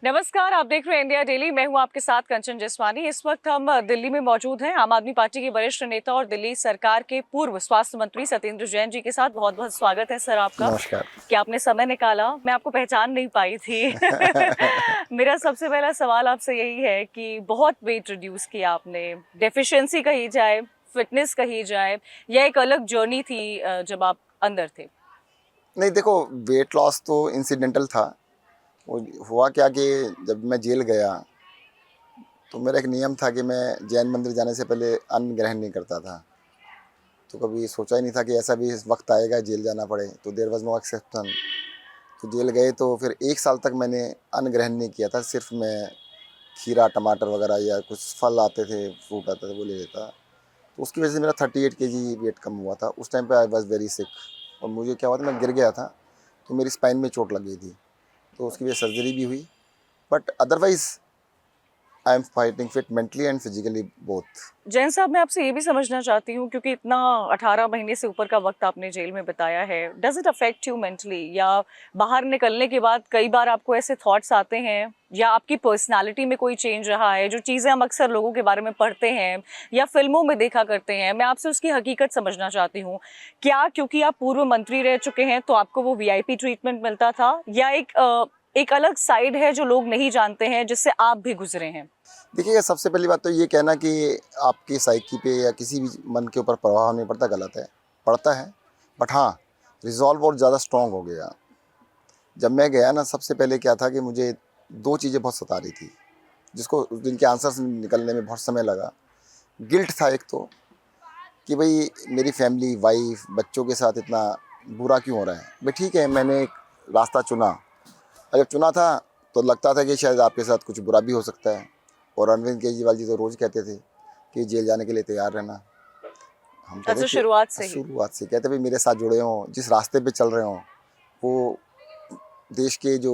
नमस्कार, आप देख रहे हैं इंडिया डेली। मैं हूं आपके साथ कंचन जसवानी। इस वक्त हम दिल्ली में मौजूद हैं आम आदमी पार्टी के वरिष्ठ नेता और दिल्ली सरकार के पूर्व स्वास्थ्य मंत्री सत्येंद्र जैन जी के साथ। बहुत बहुत स्वागत है सर आपका। नमस्कार। कि आपने समय निकाला। मैं आपको पहचान नहीं पाई थी। मेरा सबसे पहला सवाल आपसे यही है कि बहुत वेट रिड्यूस किया आपने, डेफिशिएंसी कही जाए, फिटनेस कही जाए, या एक अलग जर्नी थी जब आप अंदर थे? नहीं देखो, वेट लॉस तो इंसिडेंटल था। वो हुआ क्या कि जब मैं जेल गया तो मेरा एक नियम था कि मैं जैन मंदिर जाने से पहले अन्न ग्रहण नहीं करता था। तो कभी सोचा ही नहीं था कि ऐसा भी वक्त आएगा जेल जाना पड़े, तो देयर वाज नो एक्सेप्शन। तो जेल गए तो फिर 1 साल तक मैंने अन्न ग्रहण नहीं किया था। सिर्फ मैं खीरा, टमाटर वगैरह या कुछ फल आते थे, फ्रूट आता था, वो ले लेता। तो उसकी वजह से मेरा 38 kg वेट कम हुआ था। उस टाइम पे आई वॉज वेरी सिक। और मुझे क्या हुआ था, मैं गिर गया था तो मेरी स्पाइन में चोट लग गई थी, तो उसकी वजह सर्जरी भी हुई। But otherwise I am fighting fit mentally and physically both. Jain साहब, मैं आपसे ये भी समझना चाहती हूँ, क्योंकि इतना 18 महीने से ऊपर का वक्त आपने जेल में बिताया है, does it affect you mentally? या बाहर निकलने के बाद कई बार आपको ऐसे थॉट्स आते हैं, या आपकी पर्सनालिटी में कोई चेंज रहा है? जो चीज़ें हम अक्सर लोगों के बारे में पढ़ते हैं या फिल्मों में देखा करते हैं, मैं आपसे उसकी हकीकत समझना चाहती हूँ। क्या क्योंकि आप पूर्व मंत्री रह चुके हैं तो आपको वो वीआईपी ट्रीटमेंट मिलता था, या एक अलग साइड है जो लोग नहीं जानते हैं, जिससे आप भी गुजरे हैं? देखिए, सबसे पहली बात तो ये कहना कि आपकी साइकी पे या किसी भी मन के ऊपर प्रभाव नहीं पड़ता, गलत है। पड़ता है, बट हाँ, रिजॉल्व और ज़्यादा स्ट्रॉन्ग हो गया। जब मैं गया ना, सबसे पहले क्या था कि मुझे 2 चीज़ें बहुत सता रही थी, जिसको उस दिन के आंसर्स निकलने में बहुत समय लगा। गिल्ट था एक तो, कि भाई मेरी फैमिली, वाइफ, बच्चों के साथ इतना बुरा क्यों हो रहा है। भाई ठीक है, मैंने एक रास्ता चुना, और जब चुना था तो लगता था कि शायद आपके साथ कुछ बुरा भी हो सकता है। और अरविंद केजरीवाल जी तो रोज़ कहते थे कि जेल जाने के लिए तैयार रहना। हम कहते अच्छा, कि शुरुआत से ही? शुरुआत से कहते भाई मेरे साथ जुड़े हों, जिस रास्ते पे चल रहे हों, वो देश के जो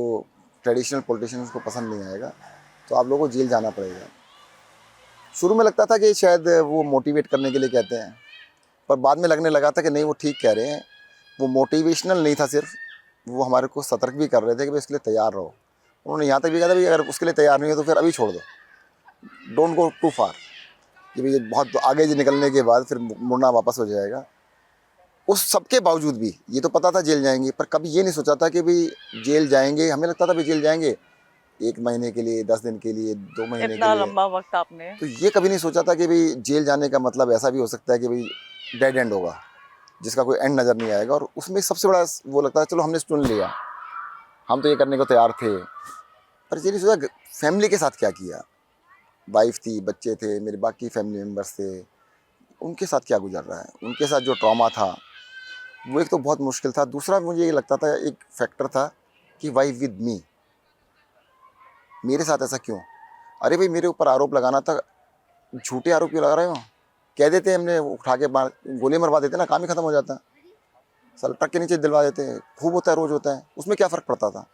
ट्रेडिशनल पॉलिटिशियंस को पसंद नहीं आएगा, तो आप लोगों को जेल जाना पड़ेगा। शुरू में लगता था कि शायद वो मोटिवेट करने के लिए कहते हैं, पर बाद में लगने लगा था कि नहीं, वो ठीक कह रहे हैं। वो मोटिवेशनल नहीं था सिर्फ, वो हमारे को सतर्क भी कर रहे थे कि भाई इसके लिए तैयार रहो। उन्होंने यहाँ तक भी कहा था भाई अगर उसके लिए तैयार नहीं हो तो फिर अभी छोड़ दो, डोंट गो टू फार, कि भाई बहुत आगे निकलने के बाद फिर मुड़ना वापस हो जाएगा। उस सब के बावजूद भी ये तो पता था जेल जाएंगे, पर कभी ये नहीं सोचा था कि भाई जेल जाएंगे। हमें लगता था भाई जेल जाएंगे 1 महीने के लिए, 10 दिन के लिए, 2 महीने के इतना लिए। लंबा वक्त आपने? तो ये कभी नहीं सोचा था कि भाई जेल जाने का मतलब ऐसा भी हो सकता है कि भाई डेड एंड होगा, जिसका कोई एंड नज़र नहीं आएगा। और उसमें सबसे बड़ा वो लगता है, चलो हमने चुन लिया, हम तो ये करने को तैयार थे। पर ये नहीं सोचा फैमिली के साथ क्या किया। वाइफ थी, बच्चे थे, मेरे बाकी फैमिली मेम्बर्स थे, उनके साथ क्या गुजर रहा है, उनके साथ जो ट्रॉमा था वो एक तो बहुत मुश्किल था। दूसरा मुझे ये लगता था, एक फैक्टर था कि वाई विद मी, मेरे साथ ऐसा क्यों। अरे भाई मेरे ऊपर आरोप लगाना था, झूठे आरोप क्यों लगा रहे हो। कह देते हमने उठा के मार, गोली मरवा देते ना, काम ही खत्म हो जाता। साल ट्रक के नीचे दिलवा देते, खूब होता है, रोज़ होता है, उसमें क्या फ़र्क पड़ता था।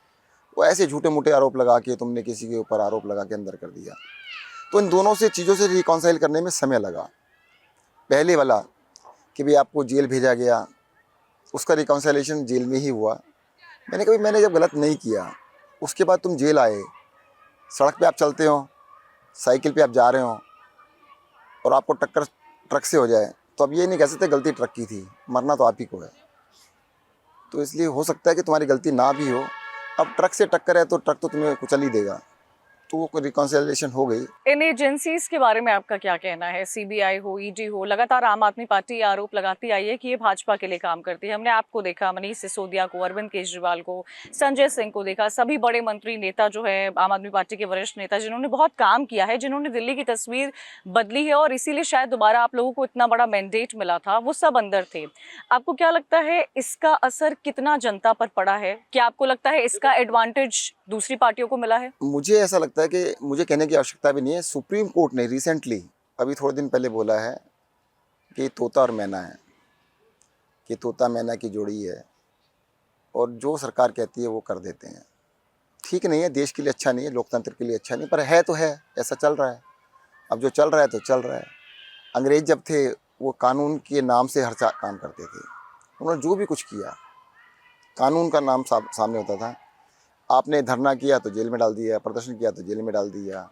वो ऐसे झूठे मूठे आरोप लगा के तुमने किसी के ऊपर आरोप लगा के अंदर कर दिया। तो इन दोनों से चीज़ों से रिकॉन्साइल करने में समय लगा। पहले वाला कि भाई आपको जेल भेजा गया, उसका रिकॉन्साइलेशन जेल में ही हुआ। मैंने जब गलत नहीं किया, उसके बाद तुम जेल आए, सड़क पे आप चलते हो, साइकिल पे आप जा रहे हो, और आपको टक्कर ट्रक से हो जाए, तो अब ये नहीं कह सकते गलती ट्रक की थी, मरना तो आप ही को है। तो इसलिए हो सकता है कि तुम्हारी गलती ना भी हो। अब ट्रक से टक्कर है तो ट्रक तो तुम्हें कुचल ही देगा। तो वो रिकॉन्सिलिएशन हो गई। इन एजेंसीज के बारे में आपका क्या कहना है? सीबीआई हो, ईडी हो, लगातार आम आदमी पार्टी ये आरोप लगाती आई है कि ये भाजपा के लिए काम करती है। हमने आपको देखा, मनीष सिसोदिया को, अरविंद केजरीवाल को, संजय सिंह को देखा, सभी बड़े मंत्री, नेता जो है आम आदमी पार्टी के वरिष्ठ नेता, जिन्होंने बहुत काम किया है, जिन्होंने दिल्ली की तस्वीर बदली है, और इसीलिए शायद दोबारा आप लोगों को इतना बड़ा मैंडेट मिला था, वो सब अंदर थे। आपको क्या लगता है इसका असर कितना जनता पर पड़ा है? क्या आपको लगता है इसका एडवांटेज दूसरी पार्टियों को मिला है? मुझे ऐसा लगता है कि मुझे कहने की आवश्यकता भी नहीं है। सुप्रीम कोर्ट ने रिसेंटली, अभी थोड़े दिन पहले बोला है कि तोता और मैना है, कि तोता मैना की जोड़ी है, और जो सरकार कहती है वो कर देते हैं। ठीक नहीं है, देश के लिए अच्छा नहीं है, लोकतंत्र के लिए अच्छा नहीं, पर है तो है, ऐसा चल रहा है। अब जो चल रहा है तो चल रहा है। अंग्रेज जब थे वो कानून के नाम से हर काम करते थे। उन्होंने जो भी कुछ किया कानून का नाम सामने होता था। आपने धरना किया तो जेल में डाल दिया, प्रदर्शन किया तो जेल में डाल दिया,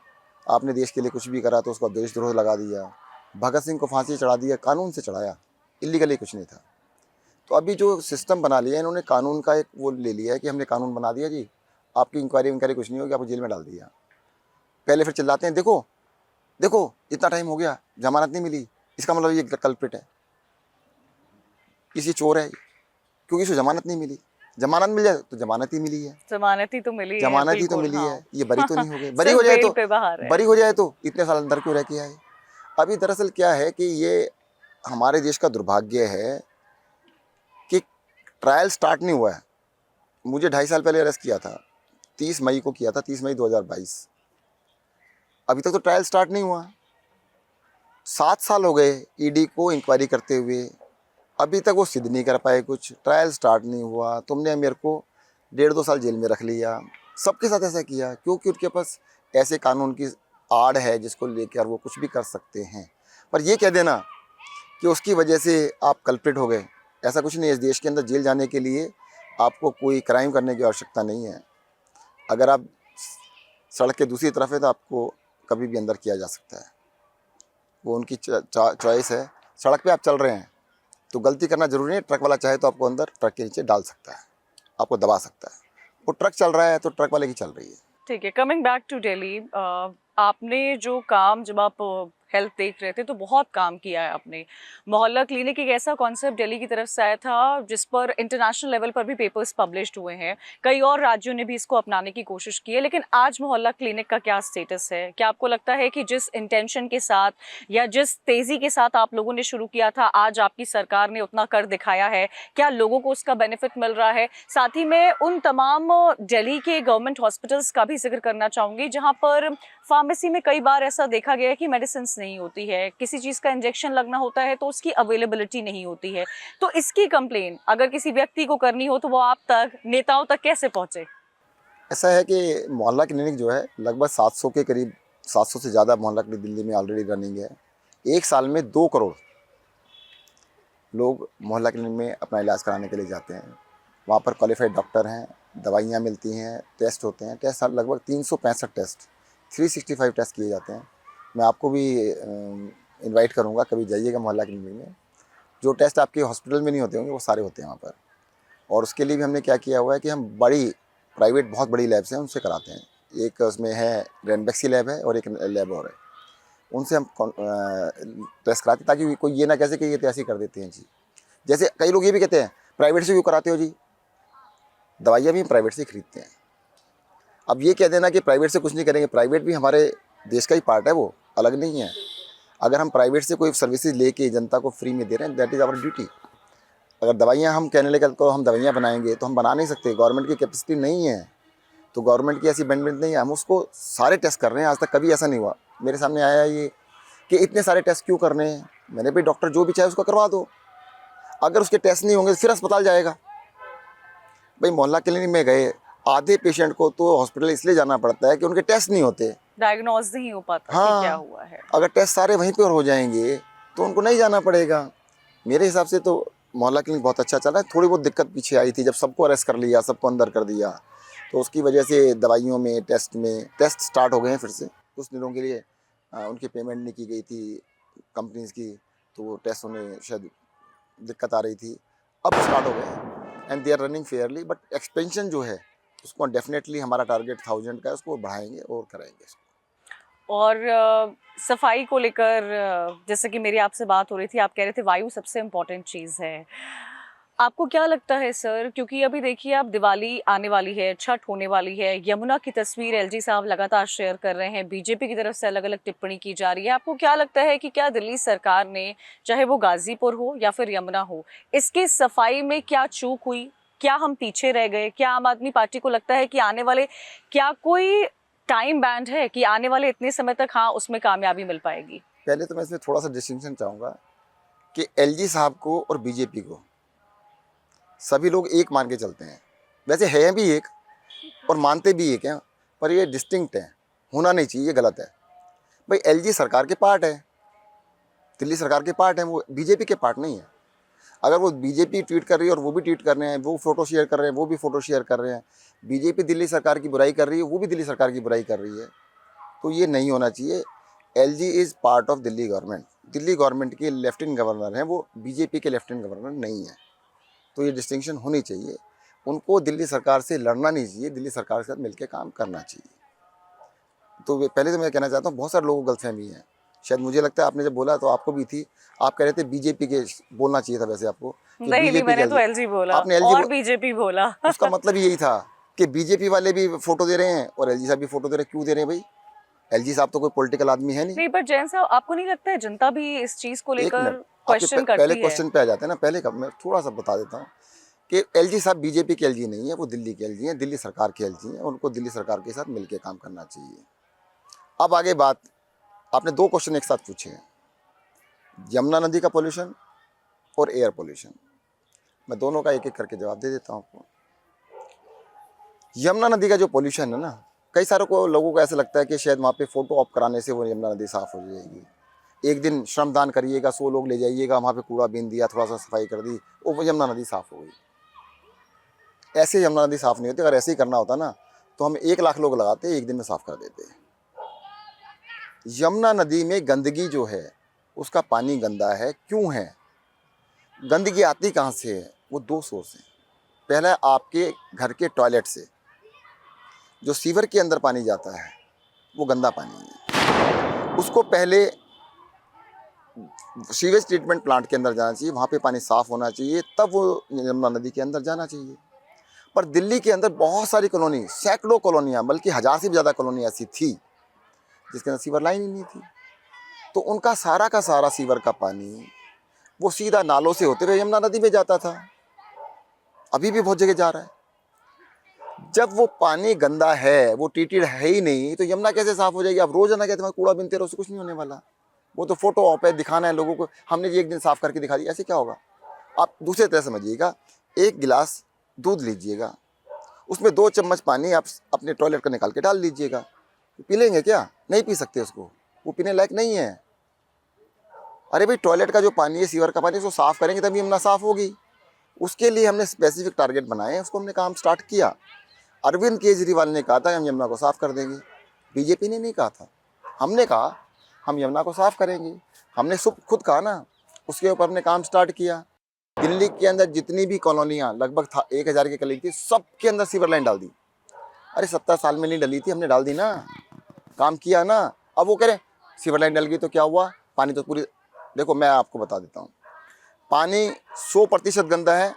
आपने देश के लिए कुछ भी करा तो उसको देशद्रोह लगा दिया, भगत सिंह को फांसी चढ़ा दिया, कानून से चढ़ाया, इलीगली कुछ नहीं था। तो अभी जो सिस्टम बना लिया इन्होंने, कानून का एक वो ले लिया है कि हमने कानून बना दिया जी, आपकी इंक्वायरी कुछ नहीं होगी, आपको जेल में डाल दिया। पहले फिर चिल्लाते हैं, देखो देखो इतना टाइम हो गया, जमानत नहीं मिली, इसका मतलब ये कल्प्रिट है, किसी चोर है, क्योंकि इसको जमानत नहीं मिली। जमानत मिल जाए तो जमानत ही मिली है, जमानत ही तो मिली है, जमानत ही तो बिल्कुल, मिली हाँ। है, ये बरी तो नहीं हो गए। बरी सिर्फ हो जाए बेल तो, पे बाहर है। बरी हो जाए तो इतने साल अंदर क्यों रह के आए। अभी दरअसल क्या है कि ये हमारे देश का दुर्भाग्य है कि ट्रायल स्टार्ट नहीं हुआ है। मुझे 2.5 साल पहले अरेस्ट किया था, 30 मई को किया था, 30 मई 2022। अभी तक तो ट्रायल स्टार्ट नहीं हुआ। 7 साल हो गए ईडी को इंक्वायरी करते हुए, अभी तक वो सिद्ध नहीं कर पाए, कुछ ट्रायल स्टार्ट नहीं हुआ। तुमने मेरे को 1.5-2 साल जेल में रख लिया। सबके साथ ऐसा किया क्योंकि उनके पास ऐसे कानून की आड़ है जिसको लेकर वो कुछ भी कर सकते हैं। पर ये कह देना कि उसकी वजह से आप कल्प्रिट हो गए, ऐसा कुछ नहीं है। इस देश के अंदर जेल जाने के लिए आपको कोई क्राइम करने की आवश्यकता नहीं है। अगर आप सड़क के दूसरी तरफ है तो आपको कभी भी अंदर किया जा सकता है, वो उनकी चॉइस है। सड़क पे आप चल रहे हैं तो गलती करना जरूरी नहीं, ट्रक वाला चाहे तो आपको अंदर ट्रक के नीचे डाल सकता है, आपको दबा सकता है। वो ट्रक चल रहा है तो ट्रक वाले की चल रही है। ठीक है, कमिंग बैक टू दिल्ली, आपने जो काम, जब आप हेल्थ देख रहे थे तो बहुत काम किया है आपने। मोहल्ला क्लिनिक एक ऐसा कॉन्सेप्ट दिल्ली की तरफ से आया था जिस पर इंटरनेशनल लेवल पर भी पेपर्स पब्लिश्ड हुए हैं, कई और राज्यों ने भी इसको अपनाने की कोशिश की है। लेकिन आज मोहल्ला क्लिनिक का क्या स्टेटस है? क्या आपको लगता है कि जिस इंटेंशन के साथ या जिस तेज़ी के साथ आप लोगों ने शुरू किया था, आज आपकी सरकार ने उतना कर दिखाया है? क्या लोगों को उसका बेनिफिट मिल रहा है? साथ ही मैं उन तमाम दिल्ली के गवर्नमेंट हॉस्पिटल्स का भी जिक्र करना चाहूँगी जहाँ पर फार्मेसी में कई बार ऐसा देखा गया है कि मेडिसिन नहीं होती है, किसी चीज़ का इंजेक्शन लगना होता है तो उसकी अवेलेबिलिटी नहीं होती है। तो इसकी कंप्लेन अगर किसी व्यक्ति को करनी हो तो वो आप तक, नेताओं तक कैसे पहुंचे? ऐसा है कि मोहल्ला क्लिनिक जो है लगभग 700 के करीब, 700 से ज़्यादा मोहल्ला क्लिनिक दिल्ली में ऑलरेडी रनिंग है। एक साल में 2 करोड़ लोग मोहल्ला क्लिनिक में अपना इलाज कराने के लिए जाते हैं। वहाँ पर क्वालिफाइड डॉक्टर हैं, दवाइयाँ मिलती हैं, टेस्ट होते हैं। टेस्ट लगभग 365 टेस्ट, 365 टेस्ट किए जाते हैं। मैं आपको भी इनवाइट करूँगा, कभी जाइएगा मोहल्ला क्लिनिक में। जो टेस्ट आपके हॉस्पिटल में नहीं होते होंगे वो सारे होते हैं वहाँ पर। और उसके लिए भी हमने क्या किया हुआ है कि हम बड़ी प्राइवेट बहुत बड़ी लैब्स हैं उनसे कराते हैं। एक उसमें है रेनबेक्सी लैब है और एक लैब और है, उनसे हम टेस्ट कराते हैं ताकि कोई ये ना कहे कि ये तो ऐसे ही कर देते हैं जी। जैसे कई लोग ये भी कहते हैं प्राइवेट से क्यों कराते हो जी, दवाइयाँ भी हम प्राइवेट से खरीदते हैं। अब ये कह देना कि प्राइवेट से कुछ नहीं करेंगे, प्राइवेट भी हमारे देश का ही पार्ट है, वो अलग नहीं है। अगर हम प्राइवेट से कोई सर्विसेज लेके जनता को फ्री में दे रहे हैं, दैट इज़ आवर ड्यूटी। अगर दवाइयाँ हम कहने लगे तो हम दवाइयाँ बनाएंगे तो हम बना नहीं सकते, गवर्नमेंट की कैपेसिटी नहीं है, तो गवर्नमेंट की ऐसी बैंडविड्थ नहीं है। हम उसको सारे टेस्ट कर रहे हैं, आज तक कभी ऐसा नहीं हुआ मेरे सामने आया ये कि इतने सारे टेस्ट क्यों करने हैं। मैंने भी डॉक्टर जो भी चाहे उसको करवा दो, अगर उसके टेस्ट नहीं होंगे फिर अस्पताल जाएगा। भाई मोहल्ला क्लिनिक में गए, आधे पेशेंट को तो हॉस्पिटल इसलिए जाना पड़ता है कि उनके टेस्ट नहीं होते, डायग्नोज नहीं हो पाता कि क्या हुआ है। अगर टेस्ट सारे वहीं पर हो जाएंगे तो उनको नहीं जाना पड़ेगा। मेरे हिसाब से तो मोहल्ला क्लिनिक बहुत अच्छा चला है। थोड़ी बहुत दिक्कत पीछे आई थी जब सबको अरेस्ट कर लिया, सबको अंदर कर दिया, तो उसकी वजह से दवाइयों में टेस्ट स्टार्ट हो गए हैं फिर से। कुछ दिनों के लिए उनकी पेमेंट नहीं की गई थी कंपनीज़ की, तो वो टेस्ट होने शायद दिक्कत आ रही थी। अब स्टार्ट हो गए and they are running fairly, but expansion जो है उसको डेफिनेटली हमारा टारगेट 1000 का है, उसको बढ़ाएंगे और कराएंगे। और सफाई को लेकर जैसे कि मेरी आपसे बात हो रही थी, आप कह रहे थे वायु सबसे इम्पोर्टेंट चीज़ है। आपको क्या लगता है सर, क्योंकि अभी देखिए आप, दिवाली आने वाली है, छठ होने वाली है, यमुना की तस्वीर एलजी साहब लगातार शेयर कर रहे हैं, बीजेपी की तरफ से अलग अलग टिप्पणी की जा रही है। आपको क्या लगता है कि क्या दिल्ली सरकार ने, चाहे वो गाजीपुर हो या फिर यमुना हो, इसके सफाई में क्या चूक हुई? क्या हम पीछे रह गए? क्या आम आदमी पार्टी को लगता है कि आने वाले, क्या कोई टाइम बैंड है कि आने वाले इतने समय तक हाँ उसमें कामयाबी मिल पाएगी? पहले तो मैं इसमें थोड़ा सा डिस्टिंक्शन चाहूँगा कि एलजी साहब को और बीजेपी को सभी लोग एक मान के चलते हैं। वैसे है भी एक और मानते भी एक हैं, पर ये डिस्टिंक्ट है, होना नहीं चाहिए, ये गलत है। भाई एलजी सरकार के पार्ट है, दिल्ली सरकार के पार्ट है, वो बीजेपी के पार्ट नहीं है। अगर वो बीजेपी ट्वीट कर रही है और वो भी ट्वीट कर रहे हैं, वो फोटो शेयर कर रहे हैं, वो भी फोटो शेयर कर रहे हैं, बीजेपी दिल्ली सरकार की बुराई कर रही है, वो भी दिल्ली सरकार की बुराई कर रही है, तो ये नहीं होना चाहिए। LG is part of Delhi government. Delhi government के लेफ्टिनेंट गवर्नर हैं, वो बीजेपी के लेफ्टिनेंट गवर्नर नहीं है, तो ये डिस्टिंक्शन होनी चाहिए। उनको दिल्ली सरकार से लड़ना नहीं चाहिए, दिल्ली सरकार के साथ मिलकर काम करना चाहिए। तो पहले तो मैं कहना चाहता हूँ, बहुत सारे लोगों को गलतफहमी है, शायद मुझे लगता है आपने जब बोला तो आपको भी थी, आप कह रहे थे बीजेपी के, बोलना चाहिए था वैसे आपको कि नहीं बीजेपी मैंने के तो एलजी बोला आपने एलजी और बीजेपी बोला। उसका मतलब यही था कि बीजेपी वाले भी फोटो दे रहे हैं और एलजी साहब भी फोटो दे रहे हैं। क्यों दे रहे हैं भाई? एलजी साहब तो कोई पॉलिटिकल आदमी है नहीं। नहीं पर जैन साहब आपको नहीं लगता है जनता भी इस चीज को एक लेकर मिनट, क्वेश्चन पहले करती है? क्वेश्चन पे आ जाते हैं ना, पहले का मैं थोड़ा सा बता देता हूँ कि एलजी साहब बीजेपी के एलजी नहीं है, वो दिल्ली के एलजी हैं, दिल्ली सरकार के एलजी हैं, उनको दिल्ली सरकार के साथ मिलकर काम करना चाहिए। अब आगे बात, आपने दो क्वेश्चन एक साथ पूछे हैं, यमुना नदी का पोल्यूशन और एयर पोल्यूशन। मैं दोनों का एक एक करके जवाब दे देता हूँ आपको। यमुना नदी का जो पोल्यूशन है ना, कई सारों को लोगों को ऐसा लगता है कि शायद वहाँ पे फ़ोटो ऑप कराने से वो यमुना नदी साफ़ हो जाएगी। एक दिन श्रमदान करिएगा, 100 लोग ले जाइएगा, वहाँ पे कूड़ा बीन दिया, थोड़ा सा सफाई कर दी, वो यमुना नदी साफ़ हो गई। ऐसे यमुना नदी साफ़ नहीं होती। अगर ऐसे ही करना होता ना तो हम 1 लाख लोग लगाते, एक दिन में साफ़ कर देते। यमुना नदी में गंदगी जो है, उसका पानी गंदा है। क्यों है? गंदगी आती कहाँ से है? वो 2 सोर्स हैं। पहला आपके घर के टॉयलेट से, जो सीवर के अंदर पानी जाता है वो गंदा पानी है, उसको पहले सीवेज ट्रीटमेंट प्लांट के अंदर जाना चाहिए, वहाँ पे पानी साफ़ होना चाहिए, तब वो यमुना नदी के अंदर जाना चाहिए। पर दिल्ली के अंदर बहुत सारी कॉलोनी, सैकड़ों कॉलोनियाँ, बल्कि 1000 से भी ज़्यादा कॉलोनी ऐसी थी जिसके अंदर सीवर लाइन ही नहीं थी। तो उनका सारा का सारा सीवर का पानी वो सीधा नालों से होते हुए यमुना नदी में जाता था, अभी भी बहुत जगह जा रहा है। जब वो पानी गंदा है, वो ट्रीटेड है ही नहीं, तो यमुना कैसे साफ़ हो जाएगी? आप रोज़ाना कहते हैं कूड़ा बिनते रहो, उससे कुछ नहीं होने वाला। वो तो फोटो ऑप है, दिखाना है लोगों को, हमने ये एक दिन साफ़ करके दिखा दिया, ऐसे क्या होगा? आप दूसरे तरह समझिएगा, एक गिलास दूध लीजिएगा, उसमें 2 चम्मच पानी आप अपने टॉयलेट का निकाल के डाल लीजिएगा, पी लेंगे क्या? नहीं पी सकते उसको, वो पीने लायक नहीं है। अरे भाई, टॉयलेट का जो पानी है, सीवर का पानी, उसको साफ़ करेंगे तभी यमुना साफ़ होगी। उसके लिए हमने स्पेसिफिक टारगेट बनाए हैं, उसको हमने काम स्टार्ट किया। अरविंद केजरीवाल ने कहा था हम यमुना को साफ़ कर देंगे, बीजेपी ने नहीं कहा था। हमने कहा हम यमुना को साफ़ करेंगे, हमने खुद कहा ना, उसके ऊपर हमने काम स्टार्ट किया। दिल्ली के अंदर जितनी भी कॉलोनियाँ लगभग 1000 के करीब थी, सब के अंदर सीवर लाइन डाल दी। अरे 70 साल में नहीं डली थी, हमने डाल दी ना, काम किया ना। अब वो कह रहे सीवर लाइन डल गई तो क्या हुआ? पानी तो पूरी, देखो मैं आपको बता देता हूँ, पानी 100% गंदा है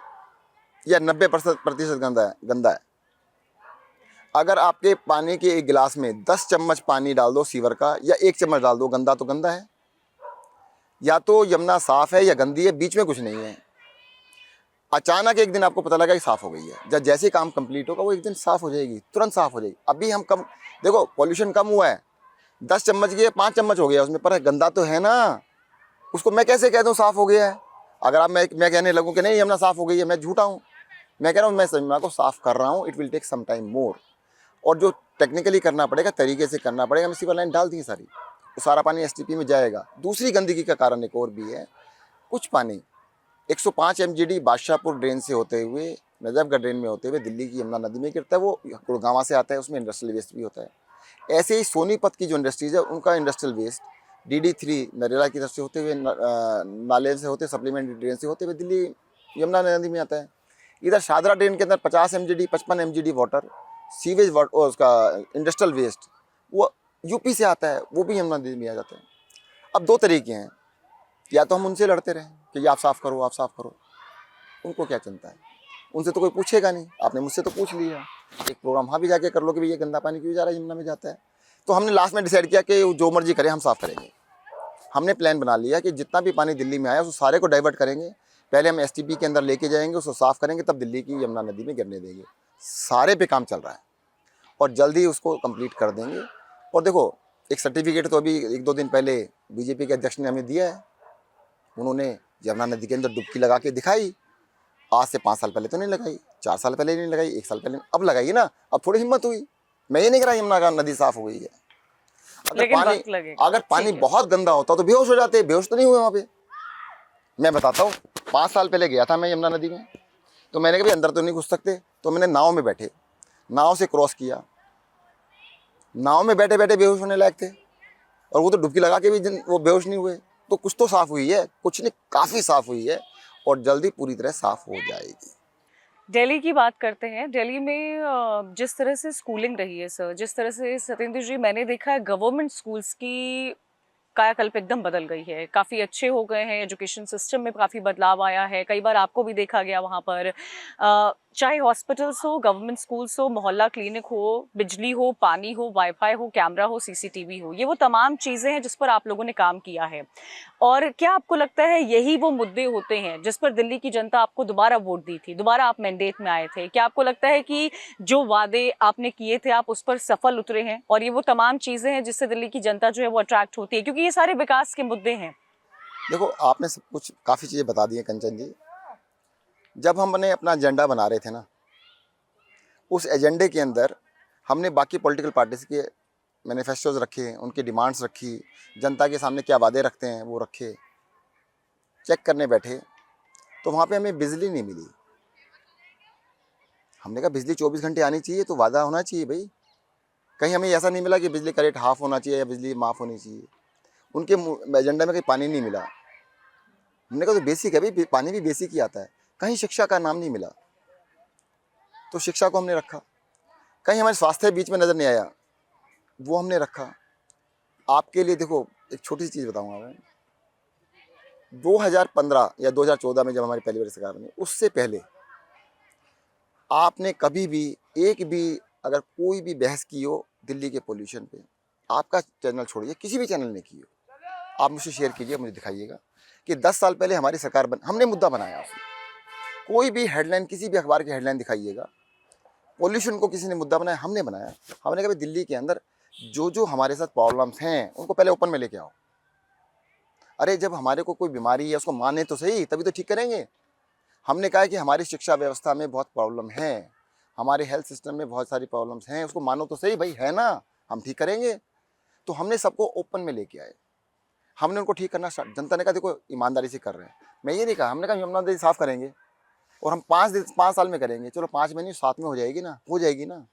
या 90% गंदा है। अगर आपके पानी के एक गिलास में 10 चम्मच पानी डाल दो सीवर का, या 1 चम्मच डाल दो, गंदा तो गंदा है। या तो यमुना साफ़ है या गंदी है, बीच में कुछ नहीं है। अचानक एक दिन आपको पता लगा कि साफ़ हो गई है, जब जैसे काम कंप्लीट होगा वो एक दिन साफ़ हो जाएगी, तुरंत साफ़ हो जाएगी। अभी हम कम, देखो पॉल्यूशन कम हुआ है, 10 चम्मच की 5 चम्मच हो गया उसमें, पर गंदा तो है ना, उसको मैं कैसे कह दूँ साफ़ हो गया है? अगर आप मैं कहने लगूँ कि नहीं यमुना साफ़ हो गई है, मैं झूठा हूँ। मैं कह रहा हूँ मैं यमुना को साफ़ कर रहा हूँ, it will take some time more, और जो टेक्निकली करना पड़ेगा, तरीके से करना पड़ेगा। हम सीवर लाइन डाल दी सारी, तो सारा पानी एसटीपी में जाएगा। दूसरी गंदगी का कारण एक और भी है, कुछ पानी 105 MGD बादशाहपुर ड्रेन से होते हुए, नजफगढ़ ड्रेन में होते हुए दिल्ली की यमुना नदी में गिरता है, वो गुड़गांवा से आता है, उसमें इंडस्ट्रियल वेस्ट भी होता है। ऐसे ही सोनीपत की जो इंडस्ट्रीज है, उनका इंडस्ट्रियल वेस्ट DD3 नरेला की तरफ से होते हुए, नाले से होते, सप्लीमेंट्री ड्रेन से होते हुए दिल्ली यमुना नदी में आता है। इधर शादरा ड्रेन के अंदर 50 MGD 55 MGD water sewage water, उसका इंडस्ट्रियल वेस्ट, वो यूपी से आता है, वो भी यमुना नदी में आ जाता है। अब 2 तरीके हैं, या तो हम उनसे लड़ते रहें कि ये आप साफ़ करो, आप साफ़ करो, उनको क्या चिंता है, उनसे तो कोई पूछेगा नहीं। आपने मुझसे तो पूछ लिया, एक प्रोग्राम वहाँ भी जाके कर लो कि भैया गंदा पानी क्यों जा रहा है, यमुना में जाता है। तो हमने लास्ट में डिसाइड किया कि जो मर्जी करें हम साफ़ करेंगे। हमने प्लान बना लिया कि जितना भी पानी दिल्ली में आया उसको सारे को डाइवर्ट करेंगे, पहले हम STP के अंदर लेके जाएंगे, उसको साफ़ करेंगे, तब दिल्ली की यमुना नदी में गिरने देंगे। सारे पे काम चल रहा है और जल्दी उसको कंप्लीट कर देंगे। और देखो, एक सर्टिफिकेट तो अभी 1-2 दिन पहले बीजेपी के अध्यक्ष ने हमें दिया है, उन्होंने यमुना नदी के अंदर डुबकी लगा के दिखाई। आज से 5 साल पहले तो नहीं लगाई, 4 साल पहले नहीं लगाई, 1 साल पहले, अब लगाई ना, अब थोड़ी हिम्मत हुई। मैं ये नहीं कह रहा यमुना नदी साफ़ हो गई है। अगर पानी बहुत गंदा होता तो बेहोश हो जाते, बेहोश तो नहीं हुए वहाँ पे। मैं बताता हूँ, 5 साल पहले गया था मैं यमुना नदी में, तो मैंने कहा भाई अंदर तो नहीं घुस सकते, तो मैंने नाव में बैठे, नाव से क्रॉस किया, नाव में बैठे बैठे बेहोश होने लायक थे, और वो तो डुबकी लगा के भी वो बेहोश नहीं हुए। तो कुछ तो साफ़ हुई है, कुछ नहीं, काफ़ी साफ़ हुई है, और जल्दी पूरी तरह साफ़ हो जाएगी। दिल्ली की बात करते हैं। दिल्ली में जिस तरह से स्कूलिंग रही है सर, जिस तरह से सत्येंद्र जी मैंने देखा है गवर्नमेंट स्कूल्स की कायाकल्प एकदम बदल गई है, काफ़ी अच्छे हो गए हैं, एजुकेशन सिस्टम में काफ़ी बदलाव आया है। कई बार आपको भी देखा गया वहाँ पर चाहे हॉस्पिटल्स हो, गवर्नमेंट स्कूल्स हो, मोहल्ला क्लिनिक हो, बिजली हो, पानी हो, वाईफाई हो, कैमरा हो, सीसीटीवी हो, ये वो तमाम चीज़ें हैं जिस पर आप लोगों ने काम किया है। और क्या आपको लगता है यही वो मुद्दे होते हैं जिस पर दिल्ली की जनता आपको दोबारा वोट दी थी, दोबारा आप मैंडेट में आए थे? क्या आपको लगता है कि जो वादे आपने किए थे आप उस पर सफल उतरे हैं, और ये वो तमाम चीज़ें हैं जिससे दिल्ली की जनता जो है वो अट्रैक्ट होती है, क्योंकि ये सारे विकास के मुद्दे हैं? देखो, आपने सब कुछ काफ़ी चीज़ें बता दी हैं कंचन जी। जब हमने अपना एजेंडा बना रहे थे ना, उस एजेंडे के अंदर हमने बाकी पॉलिटिकल पार्टीज़ के मैनिफेस्टोज रखे, उनकी डिमांड्स रखी, जनता के सामने क्या वादे रखते हैं वो रखे, चेक करने बैठे, तो वहाँ पे हमें बिजली नहीं मिली। हमने कहा बिजली 24 घंटे आनी चाहिए, तो वादा होना चाहिए भाई। कहीं हमें ऐसा नहीं मिला कि बिजली का रेट हाफ होना चाहिए या बिजली माफ़ होनी चाहिए। उनके एजेंडा में कहीं पानी नहीं मिला। हमने कहा तो बेसिक है भाई, पानी भी बेसिक ही आता है। कहीं शिक्षा का नाम नहीं मिला, तो शिक्षा को हमने रखा। कहीं हमारे स्वास्थ्य बीच में नज़र नहीं आया, वो हमने रखा। आपके लिए देखो, एक छोटी सी चीज़ बताऊंगा मैं। 2015 या 2014 में जब हमारी पहली बार सरकार बनी, उससे पहले आपने कभी भी एक भी अगर कोई भी बहस की हो दिल्ली के पोल्यूशन पे, आपका चैनल छोड़िए, किसी भी चैनल ने की हो, आप मुझसे शेयर कीजिए, मुझे दिखाइएगा कि 10 साल पहले हमारी सरकार हमने मुद्दा बनाया उसमें। कोई भी हेडलाइन, किसी भी अखबार की हेडलाइन दिखाइएगा, पोल्यूशन को किसी ने मुद्दा बनाया, हमने बनाया। हमने कहा दिल्ली के अंदर जो जो हमारे साथ प्रॉब्लम्स हैं उनको पहले ओपन में लेके आओ। अरे जब हमारे को कोई बीमारी है उसको माने तो सही, तभी तो ठीक करेंगे। हमने कहा कि हमारी शिक्षा व्यवस्था में बहुत प्रॉब्लम है, हमारे हेल्थ सिस्टम में बहुत सारी प्रॉब्लम्स हैं, उसको मानो तो सही भाई, है ना, हम ठीक करेंगे। तो हमने सबको ओपन में लेके आए, हमने उनको ठीक करना स्टार्ट। जनता ने कहा देखो ईमानदारी से कर रहे हैं। मैं ये नहीं कहा, हमने कहा यमुना नदी साफ करेंगे और हम 5 साल में करेंगे। चलो 5 में नहीं, 7 में हो जाएगी ना, हो जाएगी ना।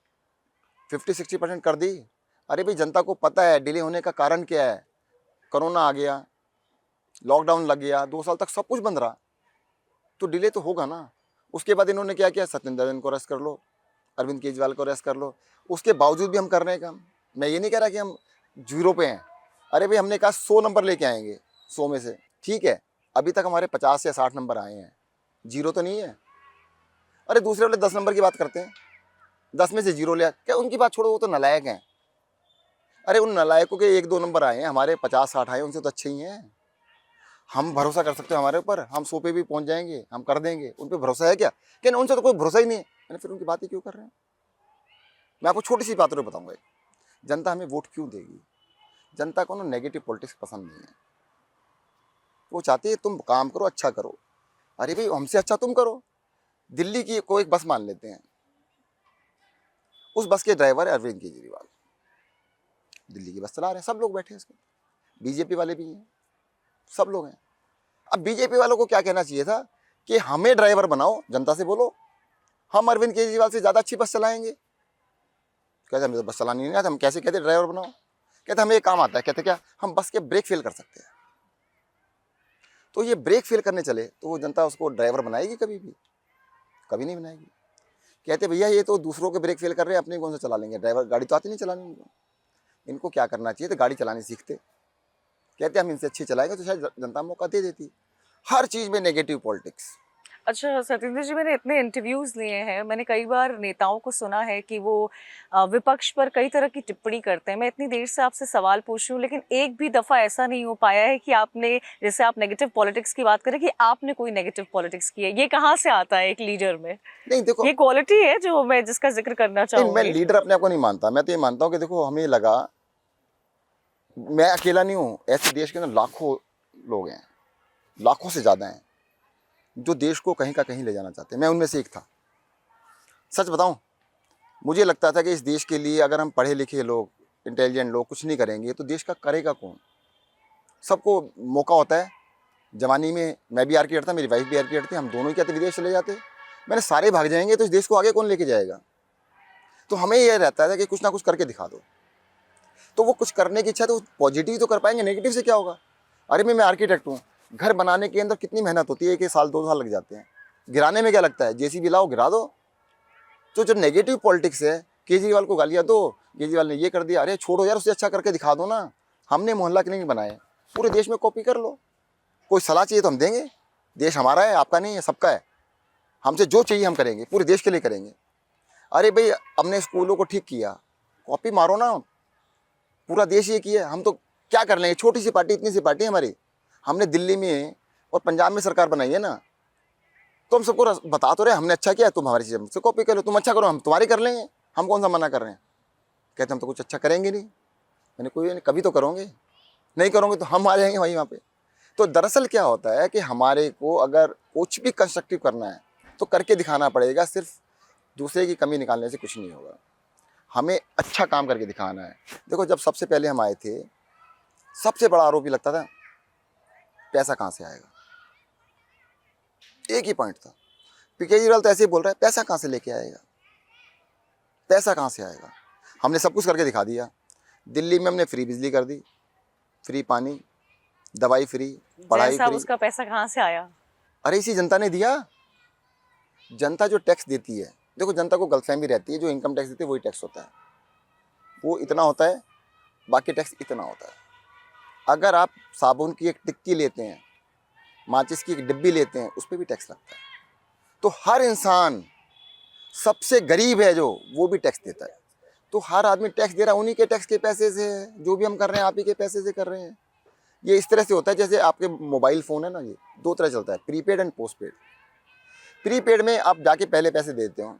50-60% कर दी। अरे भाई जनता को पता है डिले होने का कारण क्या है। कोरोना आ गया, लॉकडाउन लग गया, 2 साल तक सब कुछ बंद रहा, तो डिले तो होगा ना। उसके बाद इन्होंने क्या किया, सत्येंद्र जैन को अरेस्ट कर लो, अरविंद केजरीवाल को अरेस्ट कर लो। उसके बावजूद भी हम कर रहे हैं काम। मैं ये नहीं कह रहा कि हम जीरो पे हैं। अरे भाई हमने कहा 100 नंबर लेके आएंगे, 100 में से, ठीक है। अभी तक हमारे 50 या 60 नंबर आए हैं, जीरो तो नहीं है। अरे दूसरे वाले 10 नंबर की बात करते हैं, 10 में से जीरो लिया, क्या उनकी बात छोड़ो, वो तो नालायक हैं। अरे उन नालायकों के 1-2 नंबर आए हैं, हमारे 50-60 आए, उनसे तो अच्छे ही हैं। हम भरोसा कर सकते हो हमारे ऊपर, हम 100 पे भी पहुंच जाएंगे, हम कर देंगे। उन पे भरोसा है क्या? कि उनसे तो कोई भरोसा ही नहीं है, मैंने फिर उनकी बात ही क्यों कर रहे हैं। मैं आपको छोटी सी बात और बताऊंगा, जनता हमें वोट क्यों देगी। जनता को ना नेगेटिव पॉलिटिक्स पसंद नहीं है, वो चाहती है तुम काम करो, अच्छा करो। अरे भाई हमसे अच्छा तुम करो। दिल्ली की कोई एक बस मान लेते हैं, उस बस के ड्राइवर है अरविंद केजरीवाल, दिल्ली की बस चला रहे हैं, सब लोग बैठे हैं उसके, बीजेपी वाले भी हैं, सब लोग हैं। अब बीजेपी वालों को क्या कहना चाहिए था कि हमें ड्राइवर बनाओ, जनता से बोलो हम अरविंद केजरीवाल से ज़्यादा अच्छी बस चलाएंगे। कहते हमें तो बस चलानी नहीं आता, हम कैसे कहते ड्राइवर बनाओ। कहते हमें ये काम आता है। कहते क्या, हम बस के ब्रेक फेल कर सकते हैं। तो ये ब्रेक फेल करने चले तो वो जनता उसको ड्राइवर बनाएगी? कभी भी कभी नहीं बनाएगी। कहते भैया ये तो दूसरों के ब्रेक फेल कर रहे हैं, अपने कौन सा चला लेंगे, ड्राइवर गाड़ी तो आती नहीं चलानी इनको। इनको क्या करना चाहिए, तो गाड़ी चलानी सीखते। कहते हम इनसे अच्छी चलाएंगे तो शायद जनता मौका दे देती। हर चीज़ में नेगेटिव पॉलिटिक्स। अच्छा सत्येंद्र जी, मैंने इतने इंटरव्यूज़ लिए हैं, मैंने कई बार नेताओं को सुना है कि वो विपक्ष पर कई तरह की टिप्पणी करते हैं। मैं इतनी देर से आपसे सवाल पूछ रही हूँ, लेकिन एक भी दफ़ा ऐसा नहीं हो पाया है कि आपने, जैसे आप नेगेटिव पॉलिटिक्स की बात करें, कि आपने कोई नेगेटिव पॉलिटिक्स की है। ये कहाँ से आता है एक लीडर में? नहीं देखो, ये क्वालिटी है जो मैं जिसका जिक्र करना नहीं मैं चाहूँगी। लीडर अपने आप को नहीं मानता। मैं तो ये मानता हूँ कि देखो हमें लगा, मैं अकेला नहीं हूँ, ऐसे देश के अंदर लाखों लोग हैं, लाखों से ज़्यादा हैं जो देश को कहीं का कहीं ले जाना चाहते हैं। मैं उनमें से एक था। सच बताऊं, मुझे लगता था कि इस देश के लिए अगर हम पढ़े लिखे लोग, इंटेलिजेंट लोग कुछ नहीं करेंगे तो देश का करेगा कौन। सबको मौका होता है, जवानी में मैं भी आर्किटेक्ट था, मेरी वाइफ भी आर्किटेक्ट थी, हम दोनों ही कहते विदेश चले जाते। मैंने सारे भाग जाएंगे तो इस देश को आगे कौन लेके जाएगा। तो हमें यह रहता है कि कुछ ना कुछ करके दिखा दो। तो वो कुछ करने की इच्छा तो पॉजिटिव तो कर पाएंगे, नेगेटिव से क्या होगा। अरे मैं आर्किटेक्ट हूँ, घर बनाने के अंदर कितनी मेहनत होती है, 1 साल 2 साल लग जाते हैं। गिराने में क्या लगता है, जेसीबी लाओ गिरा दो। तो जो नेगेटिव पॉलिटिक्स है, केजरीवाल को गालियाँ दो, केजरीवाल ने ये कर दिया, अरे छोड़ो यार, उससे अच्छा करके दिखा दो ना। हमने मोहल्ला क्लिनिक बनाए, पूरे देश में कॉपी कर लो। कोई सलाह चाहिए तो हम देंगे, देश हमारा है, आपका नहीं है, सबका है। हमसे जो चाहिए हम करेंगे, पूरे देश के लिए करेंगे। अरे भाई हमने स्कूलों को ठीक किया, कॉपी मारो ना, पूरा देश ये किया। हम तो क्या कर लेंगे, छोटी सी पार्टी, इतनी सी पार्टी हमारी। हमने दिल्ली में और पंजाब में सरकार बनाई है ना, तो हम सबको बता तो रहे हमने अच्छा किया, तुम हमारी चीज़ हमसे कॉपी कर लो, तुम अच्छा करो हम तुम्हारी कर लेंगे, हम कौन सा मना कर रहे हैं। कहते हम तो कुछ अच्छा करेंगे नहीं। मैंने कोई नहीं, कभी तो करोगे, नहीं करोगे तो हम आ जाएंगे वहीं वहाँ पे। तो दरअसल क्या होता है कि हमारे को अगर कुछ भी कंस्ट्रक्टिव करना है तो करके दिखाना पड़ेगा, सिर्फ दूसरे की कमी निकालने से कुछ नहीं होगा। हमें अच्छा काम करके दिखाना है। देखो जब सबसे पहले हम आए थे, सबसे बड़ा आरोपी लगता था पैसा कहाँ से आएगा, एक ही पॉइंट था। केजरीवाल तो ऐसे ही बोल रहा है, पैसा कहाँ से लेके आएगा, पैसा कहाँ से आएगा। हमने सब कुछ करके दिखा दिया। दिल्ली में हमने फ्री बिजली कर दी, फ्री पानी, दवाई फ्री, पढ़ाई जैन साहब फ्री। उसका पैसा कहाँ से आया? अरे इसी जनता ने दिया। जनता जो टैक्स देती है, देखो जनता को गलतफहमी रहती है, जो इनकम टैक्स देती है वही टैक्स होता है, वो इतना होता है, बाकी टैक्स इतना होता है। अगर आप साबुन की एक टिक्की लेते हैं, माचिस की एक डिब्बी लेते हैं, उस पर भी टैक्स लगता है। तो हर इंसान, सबसे गरीब है जो, वो भी टैक्स देता है। तो हर आदमी टैक्स दे रहा है, उन्हीं के टैक्स के पैसे से है। जो भी हम कर रहे हैं आप ही के पैसे से कर रहे हैं। ये इस तरह से होता है जैसे आपके मोबाइल फ़ोन है ना, ये 2 तरह चलता है, प्रीपेड एंड पोस्टपेड। प्रीपेड में आप जाके पहले पैसे दे देते हो।